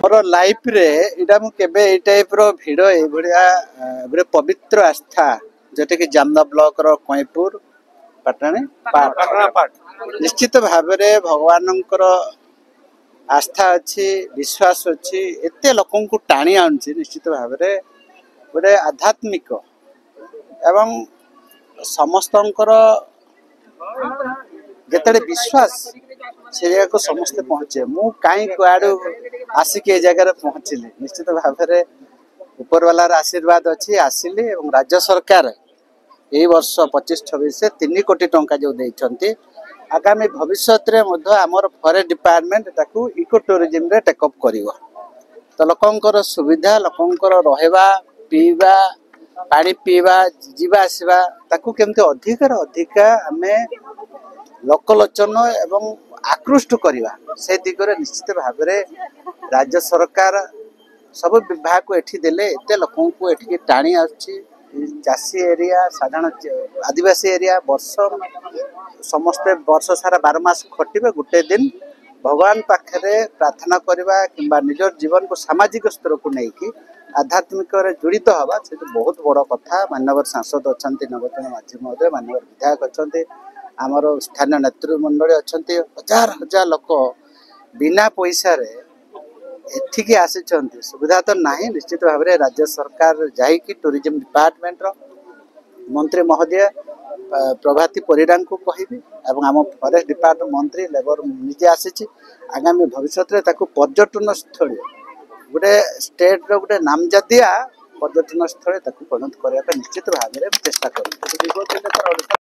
more life रे इटा मु केबे ए टाइप रो भिडो ए भडिया गोटे पवित्र आस्था जेटे कि जामदा ब्लॉक रो कईपुर पाटणे पाट निश्चित भाव रे भगवानंकर आस्था अच्छी विश्वास अच्छी एते लोकन को टाणी आउछि निश्चित भाव रे गोटे आध्यात्मिक एवं समस्तंकर जेते विश्वास से जगह को समस्ते पहुंचे मु कहीं कुआड़ू आसिक ए जगह पहुंचली निश्चित भाव में ऊपर वालार आशीर्वाद अच्छी आसिली एवं राज्य सरकार यही वर्ष 25-26 से 3 कोटी टंका जो देइछंती आगामी भविष्य रे मध्य आमर फॉरेस्ट डिपार्टमेंट ताकू इको टूरिज्म रे टेकअप करिवो तो लोकंकर सुविधा लोकंकर रहबा पीवा पानी पीवा जीवा आसवा ताकू केमते अधिक आमे लोकलोचन एवं आकृष्ट करवा से दिगरे निश्चित भाव में राज्य सरकार सब विभाग को एठी देले एते लोकों को एठी टाणी आछि चाषी एरिया साधारण आदिवासी एरिया वर्ष समस्ते वर्ष सारा 12 मास खटिबे गुटे दिन भगवान पाखरे प्रार्थना करवा किंबा निजर जीवन को सामाजिक स्तर को नहीं कि आध्यात्मिक जड़ित हवा से बहुत बड़ कथा मानवर सांसद अच्छा नवचरण माझी महोदय मानवर विधायक अच्छा आमर स्थानीय नेतृमंडल अच्छा हजार हजार लोक बिना पैसा रे एठिकी आसी सुविधा तो नहीं निश्चित भाव में राज्य सरकार जाइकी टूरिज्म डिपार्टमेंट रो मंत्री महोदय प्रभाती परिडा को कहबी एवं आम फॉरेस्ट डिपार्टमेंट मंत्री लेबर निजे आसी आगामी भविष्य में पर्यटन स्थल गोटे स्टेट रो गोटे नामजादिया पर्यटन स्थल परिणत करने निश्चित भाव में चेष्टा कर